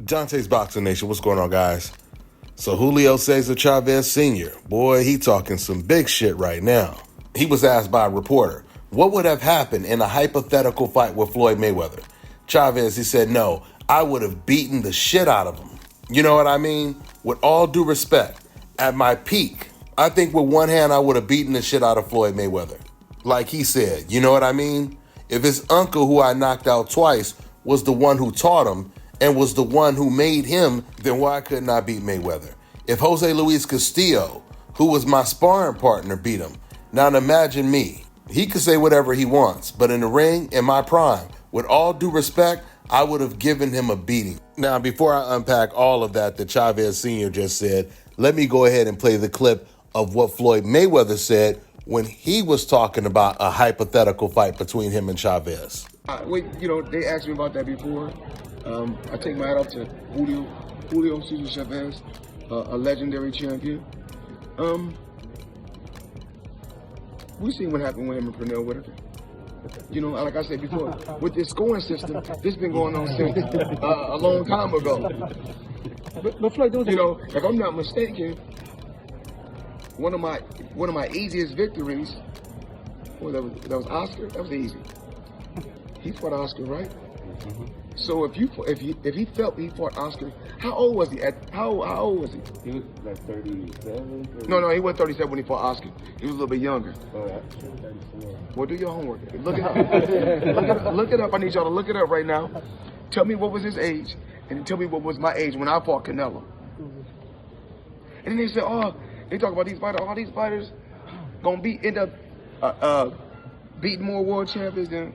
Dontaesboxingnation, what's going on, guys? So Julio Chavez Sr, boy, he talking some big shit right now. He was asked by a reporter, what would have happened in a hypothetical fight with Floyd Mayweather? Chavez, he said, no, I would have beaten the shit out of him. You know what I mean? With all due respect, at my peak, I think with one hand I would have beaten the shit out of Floyd Mayweather. Like he said, you know what I mean? If his uncle, who I knocked out twice, was the one who taught him and was the one who made him, then why couldn't I beat Mayweather? If Jose Luis Castillo, who was my sparring partner, beat him, now imagine me. He could say whatever he wants, but in the ring, in my prime, with all due respect, I would have given him a beating. Now, before I unpack all of that Chavez Sr. just said, let me go ahead and play the clip of what Floyd Mayweather said when he was talking about a hypothetical fight between him and Chavez. They asked me about that before. I take my hat off to Julio Chavez, a legendary champion. We seen what happened with him and Pernell Whitaker. Like I said before, with this scoring system, this been going on since a long time ago. But Floyd, if I'm not mistaken, one of my easiest victories, that was Oscar. That was easy. He fought Oscar, right? Mm-hmm. So if he felt he fought Oscar, how old was he? How old was he? He was like 37. No, he wasn't 37 when he fought Oscar. He was a little bit younger. Oh, yeah. 34. Well, do your homework. Look it up. Look it up. I need y'all to look it up right now. Tell me what was his age, and then tell me what was my age when I fought Canelo. And then they said, they talk about these fighters. All these fighters gonna end up beating more world champions than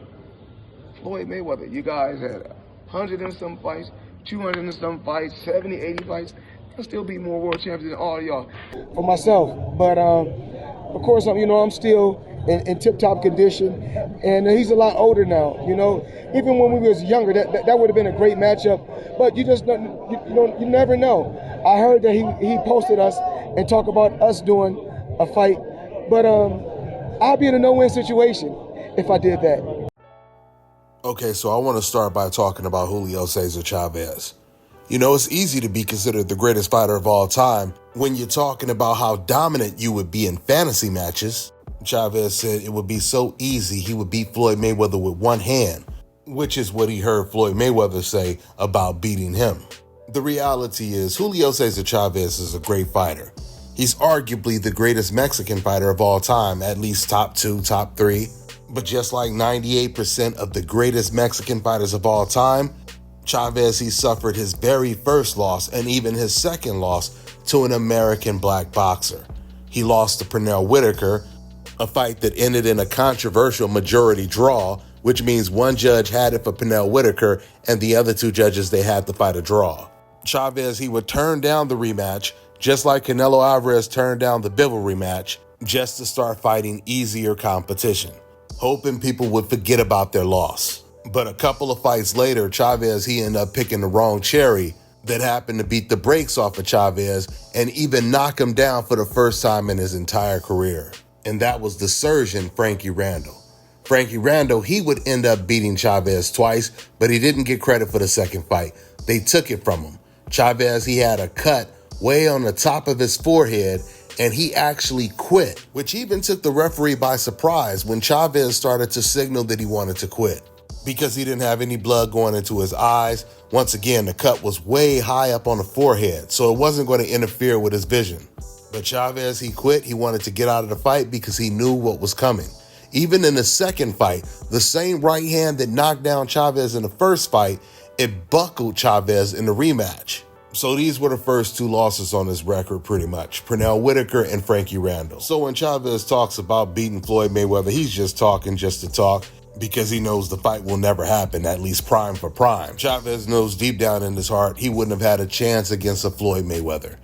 Floyd Mayweather. You guys had 100 and some fights, 200 and some fights, 70, 80 fights. I'll still be more world champions than all of y'all. For myself, but of course, I'm still in tip-top condition, and he's a lot older now. Even when we was younger, that would have been a great matchup. But you just you never know. I heard that he posted us and talk about us doing a fight, but I'll be in a no-win situation if I did that. Okay, so I want to start by talking about Julio Cesar Chavez. It's easy to be considered the greatest fighter of all time when you're talking about how dominant you would be in fantasy matches. Chavez said it would be so easy he would beat Floyd Mayweather with one hand, which is what he heard Floyd Mayweather say about beating him. The reality is Julio Cesar Chavez is a great fighter. He's arguably the greatest Mexican fighter of all time, at least top 2, top 3. But just like 98% of the greatest Mexican fighters of all time, Chavez, he suffered his very first loss and even his second loss to an American black boxer. He lost to Pernell Whitaker, a fight that ended in a controversial majority draw, which means one judge had it for Pernell Whitaker and the other two judges, they had the fight a draw. Chavez, he would turn down the rematch, just like Canelo Alvarez turned down the Bivol rematch, just to start fighting easier competition, hoping people would forget about their loss. But a couple of fights later, Chavez, he ended up picking the wrong cherry that happened to beat the brakes off of Chavez and even knock him down for the first time in his entire career. And that was the surgeon, Frankie Randall. Frankie Randall, he would end up beating Chavez twice, but he didn't get credit for the second fight. They took it from him. Chavez, he had a cut way on the top of his forehead, and he actually quit, which even took the referee by surprise when Chavez started to signal that he wanted to quit because he didn't have any blood going into his eyes. Once again, the cut was way high up on the forehead, so it wasn't going to interfere with his vision. But Chavez, he quit. He wanted to get out of the fight because he knew what was coming. Even in the second fight, the same right hand that knocked down Chavez in the first fight, it buckled Chavez in the rematch. So these were the first two losses on his record, pretty much. Pernell Whitaker and Frankie Randall. So when Chavez talks about beating Floyd Mayweather, he's just talking just to talk because he knows the fight will never happen, at least prime for prime. Chavez knows deep down in his heart he wouldn't have had a chance against a Floyd Mayweather.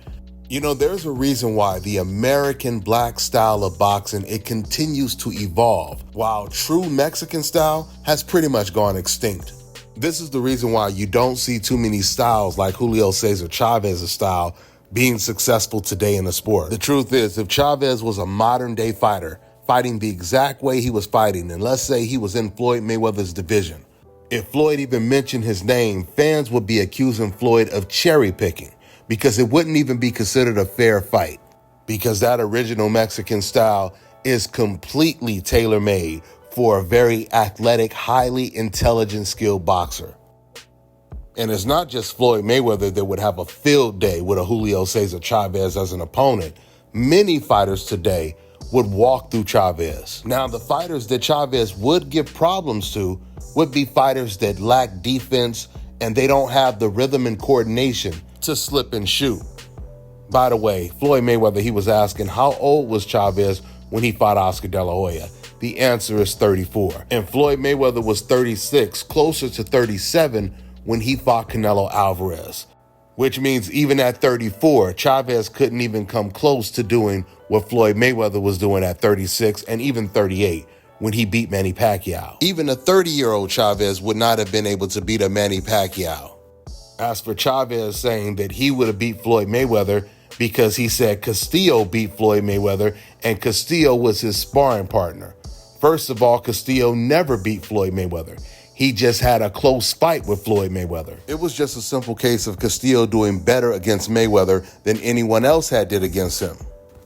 There's a reason why the American black style of boxing, it continues to evolve, while true Mexican style has pretty much gone extinct. This is the reason why you don't see too many styles like Julio Cesar Chavez's style being successful today in the sport. The truth is, if Chavez was a modern day fighter, fighting the exact way he was fighting, and let's say he was in Floyd Mayweather's division, If Floyd even mentioned his name, fans would be accusing Floyd of cherry picking because it wouldn't even be considered a fair fight, because that original Mexican style is completely tailor-made for a very athletic, highly intelligent, skilled boxer. And it's not just Floyd Mayweather that would have a field day with a Julio Cesar Chavez as an opponent. Many fighters today would walk through Chavez. Now, the fighters that Chavez would give problems to would be fighters that lack defense and they don't have the rhythm and coordination to slip and shoot. By the way, Floyd Mayweather, he was asking how old was Chavez when he fought Oscar De La Hoya. The answer is 34. And Floyd Mayweather was 36, closer to 37 when he fought Canelo Alvarez. Which means even at 34, Chavez couldn't even come close to doing what Floyd Mayweather was doing at 36 and even 38 when he beat Manny Pacquiao. Even a 30-year-old Chavez would not have been able to beat a Manny Pacquiao. As for Chavez saying that he would have beat Floyd Mayweather because he said Castillo beat Floyd Mayweather and Castillo was his sparring partner. First of all, Castillo never beat Floyd Mayweather. He just had a close fight with Floyd Mayweather. It was just a simple case of Castillo doing better against Mayweather than anyone else had did against him.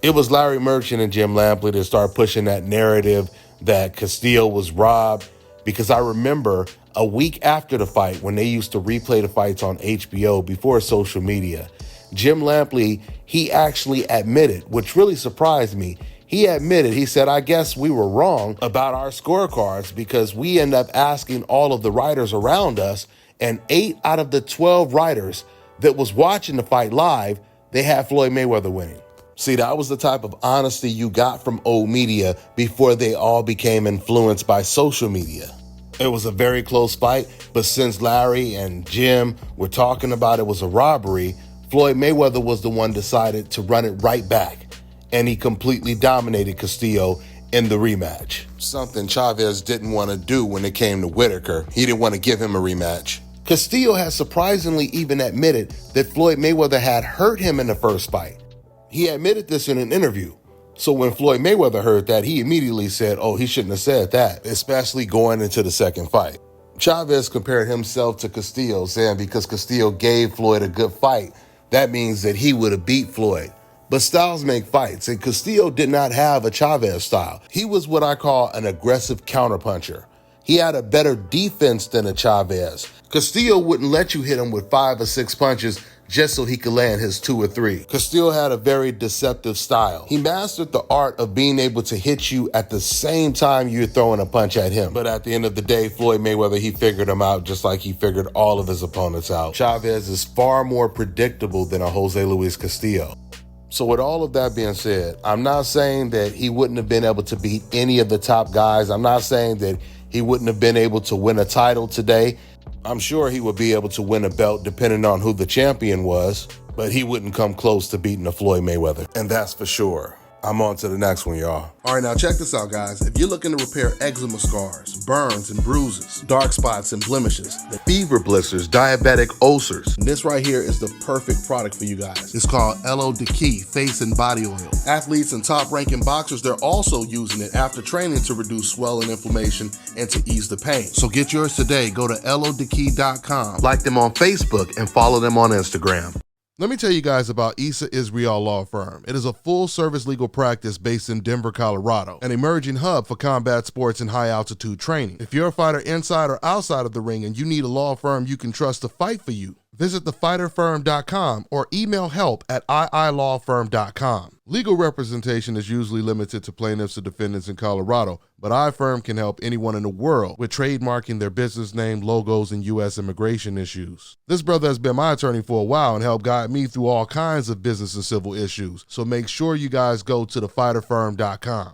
It was Larry Merchant and Jim Lampley that started pushing that narrative that Castillo was robbed, because I remember a week after the fight when they used to replay the fights on HBO before social media, Jim Lampley, he actually admitted, which really surprised me, he said, I guess we were wrong about our scorecards because we end up asking all of the writers around us, and 8 out of the 12 writers that was watching the fight live, they had Floyd Mayweather winning. See, that was the type of honesty you got from old media before they all became influenced by social media. It was a very close fight, but since Larry and Jim were talking about it was a robbery, Floyd Mayweather was the one decided to run it right back. And he completely dominated Castillo in the rematch. Something Chavez didn't want to do when it came to Whitaker. He didn't want to give him a rematch. Castillo has surprisingly even admitted that Floyd Mayweather had hurt him in the first fight. He admitted this in an interview. So when Floyd Mayweather heard that, he immediately said, oh, he shouldn't have said that, especially going into the second fight. Chavez compared himself to Castillo, saying because Castillo gave Floyd a good fight, that means that he would have beat Floyd. But styles make fights, and Castillo did not have a Chavez style. He was what I call an aggressive counterpuncher. He had a better defense than a Chavez. Castillo wouldn't let you hit him with 5 or 6 punches just so he could land his 2 or 3. Castillo had a very deceptive style. He mastered the art of being able to hit you at the same time you're throwing a punch at him. But at the end of the day, Floyd Mayweather, he figured him out just like he figured all of his opponents out. Chavez is far more predictable than a Jose Luis Castillo. So with all of that being said, I'm not saying that he wouldn't have been able to beat any of the top guys. I'm not saying that he wouldn't have been able to win a title today. I'm sure he would be able to win a belt depending on who the champion was, but he wouldn't come close to beating a Floyd Mayweather. And that's for sure. I'm on to the next one, y'all. All right, now check this out, guys. If you're looking to repair eczema scars, burns and bruises, dark spots and blemishes, fever blisters, diabetic ulcers, this right here is the perfect product for you guys. It's called LO Deki Face and Body Oil. Athletes and top-ranking boxers, they're also using it after training to reduce swelling, inflammation, and to ease the pain. So get yours today. Go to lodeki.com, like them on Facebook, and follow them on Instagram. Let me tell you guys about Issa Israel Law Firm. It is a full-service legal practice based in Denver, Colorado, an emerging hub for combat sports and high-altitude training. If you're a fighter inside or outside of the ring and you need a law firm you can trust to fight for you, visit thefighterfirm.com or email help@iilawfirm.com. Legal representation is usually limited to plaintiffs or defendants in Colorado, but iFirm can help anyone in the world with trademarking their business name, logos, and U.S. immigration issues. This brother has been my attorney for a while and helped guide me through all kinds of business and civil issues, so make sure you guys go to thefighterfirm.com.